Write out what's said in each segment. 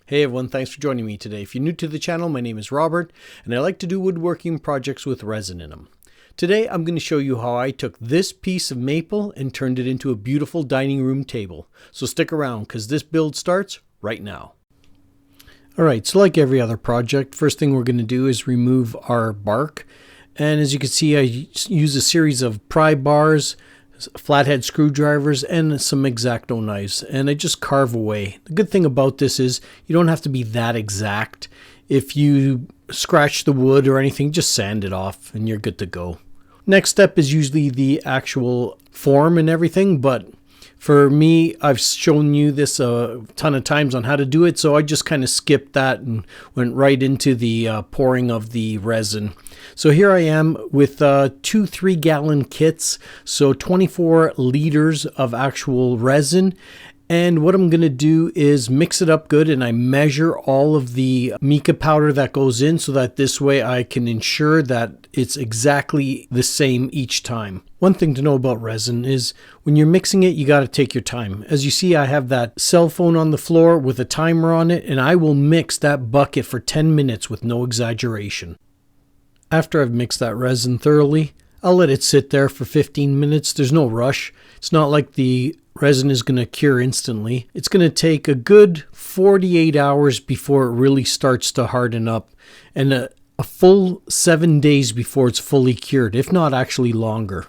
Hey everyone, thanks for joining me today. If you're new to the channel, my name is Robert, and I like to do woodworking projects with resin in them. Today I'm going to show you how I took this piece of maple and turned it into a beautiful dining room table. So stick around because this build starts right now. Alright, so like every other project, first thing we're going to do is remove our bark. And as you can see, I use a series of pry bars, flathead screwdrivers, and some X-Acto knives, and I just carve away. The good thing about this is you don't have to be that exact. If you scratch the wood or anything, just sand it off and you're good to go. Next step is usually the actual form and everything, but for me, I've shown you this a ton of times on how to do it, so I just kind of skipped that and went right into the pouring of the resin. So here I am with 2 3-gallon kits, so 24 liters of actual resin. And what I'm going to do is mix it up good, and I measure all of the mica powder that goes in so that this way I can ensure that it's exactly the same each time. One thing to know about resin is when you're mixing it, you got to take your time. As you see, I have that cell phone on the floor with a timer on it, and I will mix that bucket for 10 minutes with no exaggeration. After I've mixed that resin thoroughly, I'll let it sit there for 15 minutes. There's no rush. It's not like the resin is going to cure instantly. It's going to take a good 48 hours before it really starts to harden up, and a full 7 days before it's fully cured, if not actually longer.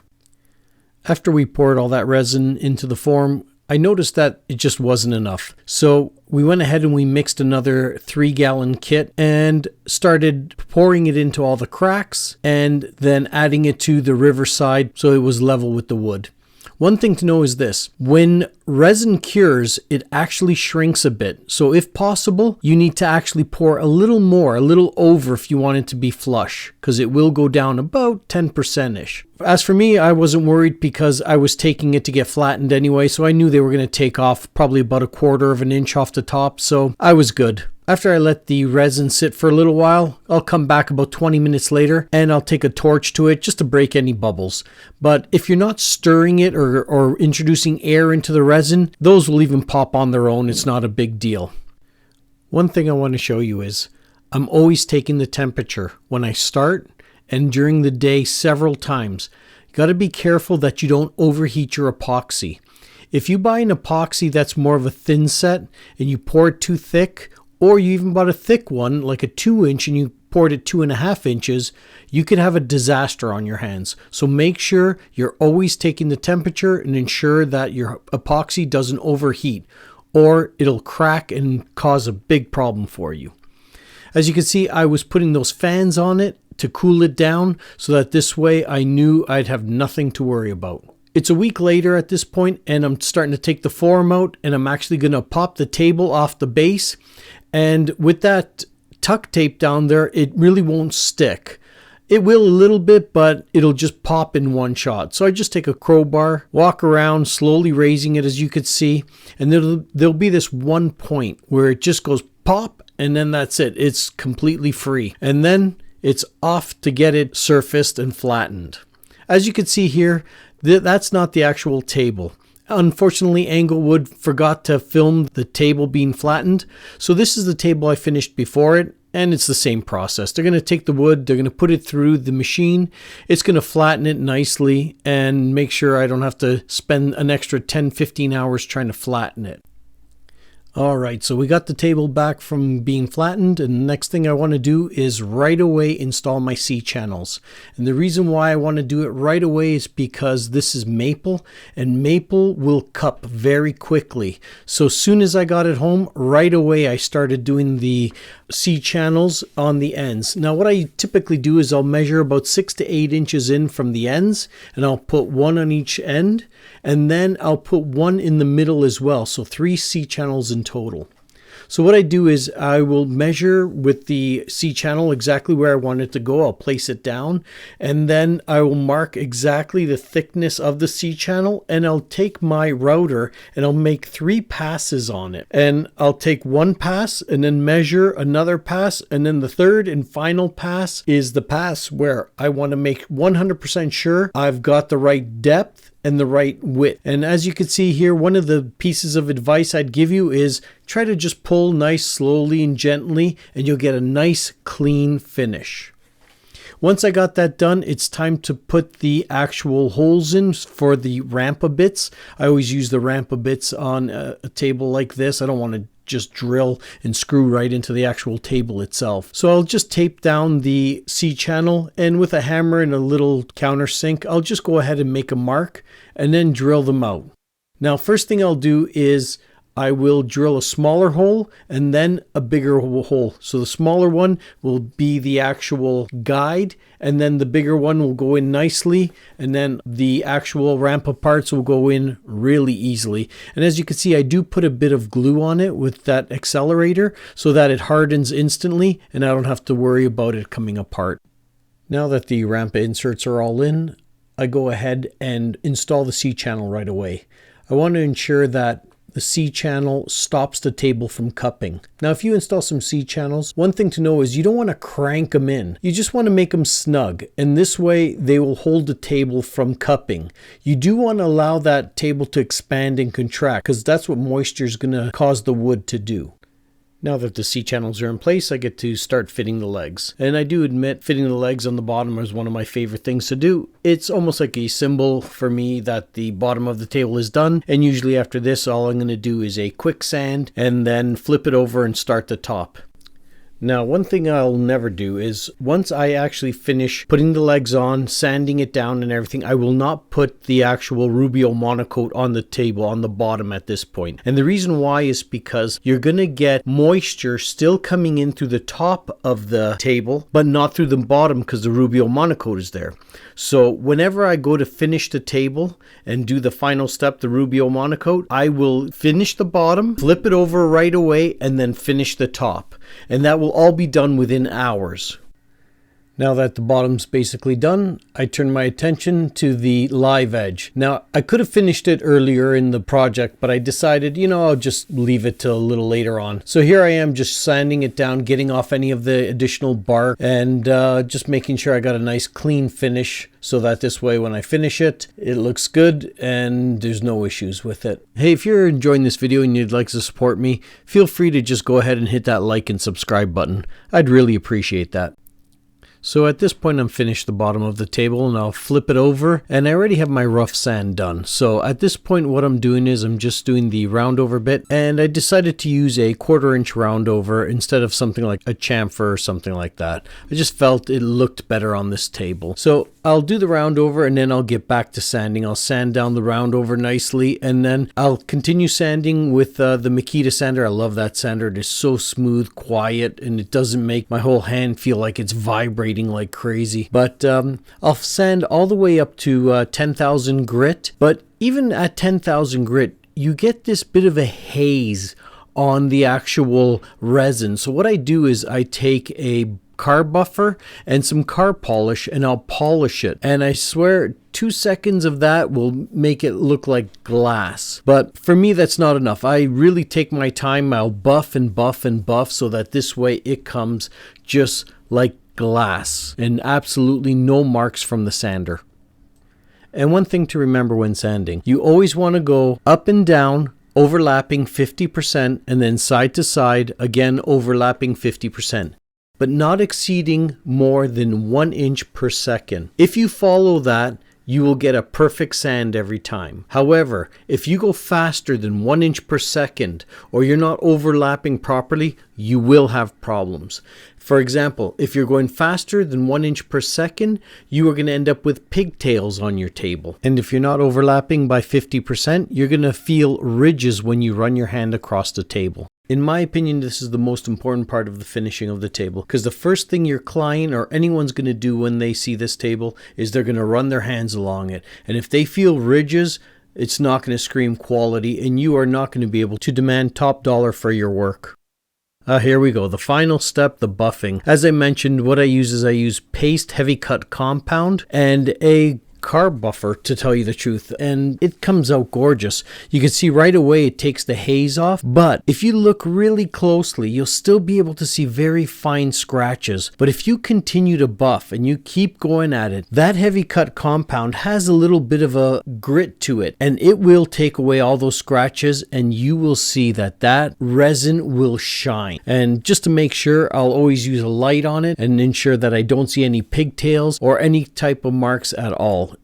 After we poured all that resin into the form, I noticed that it just wasn't enough. So we went ahead and we mixed another 3-gallon kit and started pouring it into all the cracks and then adding it to the riverside so it was level with the wood. One thing to know is this: when resin cures, it actually shrinks a bit. So if possible, you need to actually pour a little more, a little over if you want it to be flush, because it will go down about 10%-ish. As for me, I wasn't worried because I was taking it to get flattened anyway, so I knew they were going to take off probably about 1/4 of an inch off the top, so I was good. After I let the resin sit for a little while, I'll come back about 20 minutes later and I'll take a torch to it just to break any bubbles. But if you're not stirring it or introducing air into the resin, those will even pop on their own. It's not a big deal. One thing I want to show you is I'm always taking the temperature when I start and during the day several times. You got to be careful that you don't overheat your epoxy. If you buy an epoxy that's more of a thin set and you pour it too thick, or you even bought a thick one, like a 2-inch, and you poured it 2.5 inches, you could have a disaster on your hands. So make sure you're always taking the temperature and ensure that your epoxy doesn't overheat, or it'll crack and cause a big problem for you. As you can see, I was putting those fans on it to cool it down so that this way I knew I'd have nothing to worry about. It's a week later at this point, and I'm starting to take the form out, and I'm actually going to pop the table off the base. And with that tuck tape down there, it really won't stick. It will a little bit, but it'll just pop in one shot. So I just take a crowbar, walk around, slowly raising it as you could see, and there'll be this one point where it just goes pop, and then that's it. It's completely free. And then it's off to get it surfaced and flattened. As you can see here, that's not the actual table. Unfortunately, Englewood forgot to film the table being flattened. So this is the table I finished before it, and it's the same process. They're going to take the wood, they're going to put it through the machine. It's going to flatten it nicely and make sure I don't have to spend an extra 10-15 hours trying to flatten it. Alright, so we got the table back from being flattened, and the next thing I want to do is right away install my C-channels. And the reason why I want to do it right away is because this is maple, and maple will cup very quickly. So as soon as I got it home, right away I started doing the C-channels on the ends. Now what I typically do is I'll measure about 6 to 8 inches in from the ends, and I'll put one on each end, and then I'll put one in the middle as well. So 3 C-channels in total. So what I do is I will measure with the C-channel exactly where I want it to go. I'll place it down, and then I will mark exactly the thickness of the C-channel, and I'll take my router and I'll make 3 passes on it. And I'll take one pass and then measure another pass, and then the third and final pass is the pass where I want to make 100% sure I've got the right depth and the right width. And as you can see here, one of the pieces of advice I'd give you is try to just pull nice slowly and gently, and you'll get a nice clean finish. Once I got that done, it's time to put the actual holes in for the rampa bits. I always use the rampa bits on a table like this. I don't want to just drill and screw right into the actual table itself. So I'll just tape down the C-channel, and with a hammer and a little countersink, I'll just go ahead and make a mark and then drill them out. Now, first thing I'll do is I will drill a smaller hole and then a bigger hole. So the smaller one will be the actual guide, and then the bigger one will go in nicely, and then the actual rampa parts will go in really easily. And as you can see, I do put a bit of glue on it with that accelerator so that it hardens instantly and I don't have to worry about it coming apart. Now that the rampa inserts are all in, I go ahead and install the C-channel right away. I want to ensure that the C-channel stops the table from cupping. Now, if you install some C-channels, one thing to know is you don't want to crank them in. You just want to make them snug, and this way they will hold the table from cupping. You do want to allow that table to expand and contract, because that's what moisture is going to cause the wood to do. Now that the C-channels are in place, I get to start fitting the legs. And I do admit fitting the legs on the bottom is one of my favorite things to do. It's almost like a symbol for me that the bottom of the table is done. And usually after this, all I'm going to do is a quick sand and then flip it over and start the top. Now, one thing I'll never do is once I actually finish putting the legs on, sanding it down and everything, I will not put the actual Rubio Monocoat on the table on the bottom at this point. And the reason why is because you're going to get moisture still coming in through the top of the table, but not through the bottom because the Rubio Monocoat is there. So whenever I go to finish the table and do the final step, the Rubio Monocoat, I will finish the bottom, flip it over right away, and then finish the top. And that will all be done within hours. Now that the bottom's basically done, I turn my attention to the live edge. Now, I could have finished it earlier in the project, but I decided, I'll just leave it till a little later on. So here I am just sanding it down, getting off any of the additional bark, and just making sure I got a nice clean finish so that this way when I finish it, it looks good and there's no issues with it. Hey, if you're enjoying this video and you'd like to support me, feel free to just go ahead and hit that like and subscribe button. I'd really appreciate that. So at this point I'm finished the bottom of the table, and I'll flip it over, and I already have my rough sand done. So at this point what I'm doing is I'm just doing the round over bit, and I decided to use a 1/4 inch round over instead of something like a chamfer or something like that. I just felt it looked better on this table. So I'll do the round over and then I'll get back to sanding. I'll sand down the round over nicely, and then I'll continue sanding with the Makita sander. I love that sander. It is so smooth, quiet, and it doesn't make my whole hand feel like it's vibrating like crazy. But I'll sand all the way up to 10,000 grit. But even at 10,000 grit, you get this bit of a haze on the actual resin. So what I do is I take a car buffer and some car polish, and I'll polish it, and I swear 2 seconds of that will make it look like glass. But for me that's not enough. I really take my time. I'll buff and buff and buff so that this way it comes just like glass and absolutely no marks from the sander. And one thing to remember when sanding, you always want to go up and down, overlapping 50%, and then side to side, again overlapping 50%. But not exceeding more than 1 inch per second. If you follow that, you will get a perfect sand every time. However, if you go faster than 1 inch per second, or you're not overlapping properly, you will have problems. For example, if you're going faster than 1 inch per second, you are going to end up with pigtails on your table. And if you're not overlapping by 50%, you're going to feel ridges when you run your hand across the table. In my opinion, this is the most important part of the finishing of the table, because the first thing your client or anyone's going to do when they see this table is they're going to run their hands along it. And if they feel ridges, it's not going to scream quality, and you are not going to be able to demand top dollar for your work. Here we go. The final step, the buffing. As I mentioned, what I use is I use paste heavy cut compound and a carb buffer, to tell you the truth, and it comes out gorgeous. You can see right away it takes the haze off, but if you look really closely, you'll still be able to see very fine scratches. But if you continue to buff and you keep going at it, that heavy cut compound has a little bit of a grit to it, and it will take away all those scratches, and you will see that that resin will shine. And just to make sure, I'll always use a light on it and ensure that I don't see any pigtails or any type of marks at all.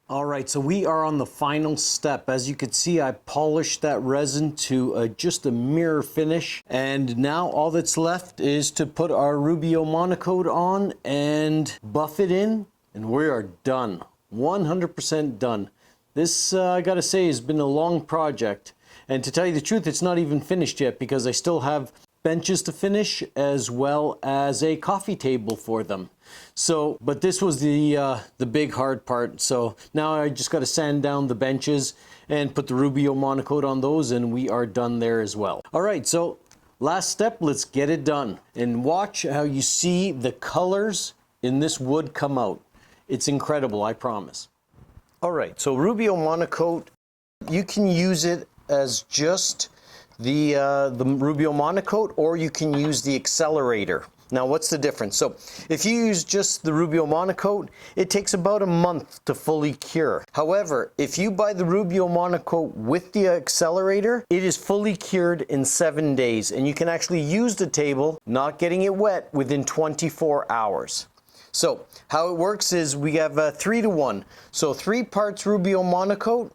All right, so we are on the final step. As you can see, I polished that resin to just a mirror finish. And now all that's left is to put our Rubio Monocoat on and buff it in, and we are done. 100% done. This, I gotta say, has been a long project. And to tell you the truth, it's not even finished yet because I still have benches to finish as well as a coffee table for them. So, but this was the big hard part. So now I just got to sand down the benches and put the Rubio Monocoat on those, and we are done there as well. All right, so last step, let's get it done. And watch how you see the colors in this wood come out. It's incredible, I promise. All right, so Rubio Monocoat, you can use it as just the Rubio Monocoat, or you can use the accelerator. Now, what's the difference? So if you use just the Rubio Monocoat, it takes about a month to fully cure. However, if you buy the Rubio Monocoat with the accelerator, it is fully cured in 7 days, and you can actually use the table, not getting it wet, within 24 hours. So how it works is we have 3 to 1. So 3 parts Rubio Monocoat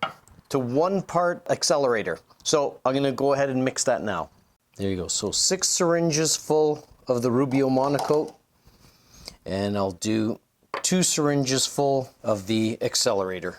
to 1 part accelerator. So I'm gonna go ahead and mix that now. There you go. So 6 syringes full of the Rubio Monocoat, and I'll do 2 syringes full of the accelerator.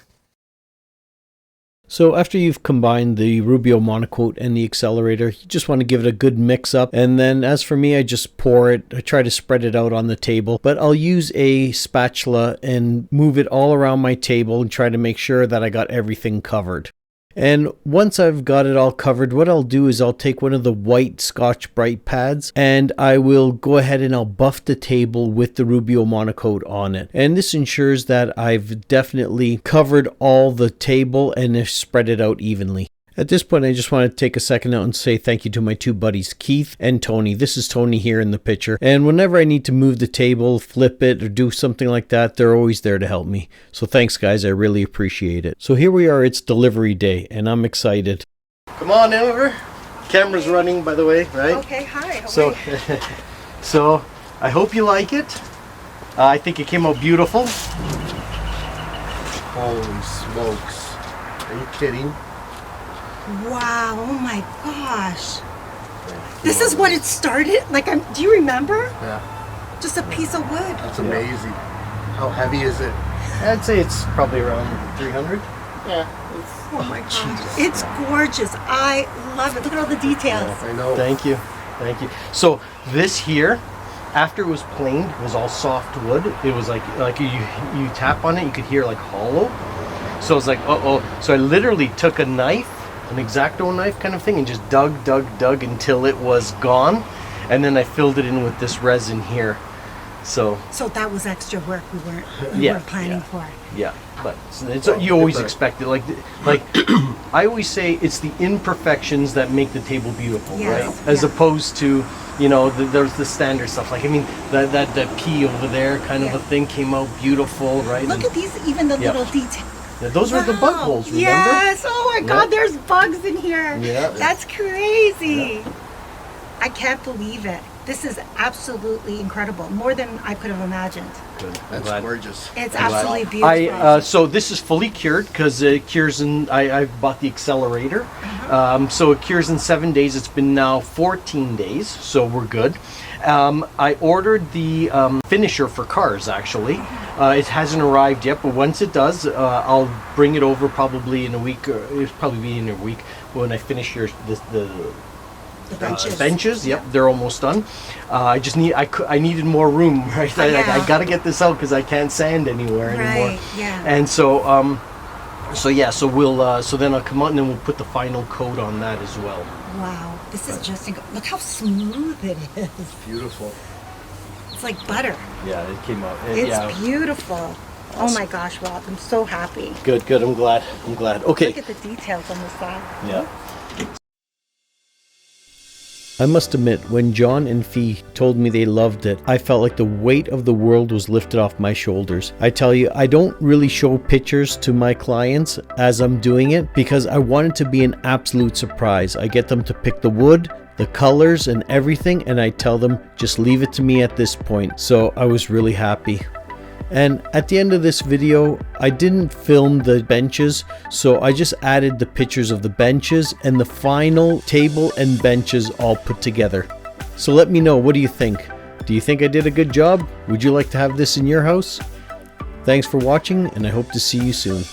So after you've combined the Rubio Monocoat and the accelerator, you just want to give it a good mix up. And then as for me, I just pour it. I try to spread it out on the table, but I'll use a spatula and move it all around my table and try to make sure that I got everything covered. And once I've got it all covered, what I'll do is I'll take one of the white Scotch-Brite pads and I will go ahead and I'll buff the table with the Rubio Monocoat on it. And this ensures that I've definitely covered all the table and spread it out evenly. At this point, I just want to take a second out and say thank you to my 2 buddies, Keith and Tony. This is Tony here in the picture. And whenever I need to move the table, flip it, or do something like that, they're always there to help me. So thanks, guys. I really appreciate it. So here we are. It's delivery day, and I'm excited. Come on over. Camera's running, by the way, right? Okay, hi. So I hope you like it. I think it came out beautiful. Holy smokes. Are you kidding? Wow, oh my gosh. This is what it started? Like, do you remember? Yeah. Just a piece of wood. That's amazing. How heavy is it? I'd say it's probably around 300. Yeah. Oh my gosh. It's gorgeous. I love it. Look at all the details. I know. Thank you. Thank you. So this here, after it was planed, it was all soft wood. It was like you tap on it, you could hear like hollow. So I was like, uh-oh. So I literally took a knife, an X-Acto knife kind of thing, and just dug until it was gone, and then I filled it in with this resin here. So that was extra work we weren't planning for. Yeah, but you always expect it. Like I always say, it's the imperfections that make the table beautiful, Yes, right? As opposed to, you know, there's the standard stuff. Like, I mean, that P over there kind of a thing came out beautiful, right? Look at these, even the little details. Yeah, those are the bug holes, remember? Yes, oh my God, there's bugs in here. Yeah. That's crazy. Yeah. I can't believe it. This is absolutely incredible, more than I could have imagined. Good. That's gorgeous. It's absolutely beautiful. So this is fully cured because it cures in, I bought the accelerator. So it cures in 7 days. It's been now 14 days, so we're good. I ordered the finisher for cars, actually. It hasn't arrived yet, but once it does, I'll bring it over probably in a week. It'll probably be in a week when I finish the benches. Benches, yep, they're almost done. I needed more room, right? I got to get this out because I can't sand anywhere anymore. Right, yeah. And so we'll so then I'll come out and then we'll put the final coat on that as well. Wow, this is just look how smooth it is. Beautiful. It's like butter. Yeah, it came out. It's beautiful. Oh my gosh, Rob, I'm so happy. Good, good. I'm glad. Okay. Look at the details on the side. Yeah. I must admit, when John and Fee told me they loved it, I felt like the weight of the world was lifted off my shoulders. I tell you, I don't really show pictures to my clients as I'm doing it because I want it to be an absolute surprise. I get them to pick the wood, the colors and everything, and I tell them just leave it to me at this point. So I was really happy. And at the end of this video, I didn't film the benches, so I just added the pictures of the benches and the final table and benches all put together. So let me know, what do you think? Do you think I did a good job? Would you like to have this in your house? Thanks for watching, and I hope to see you soon.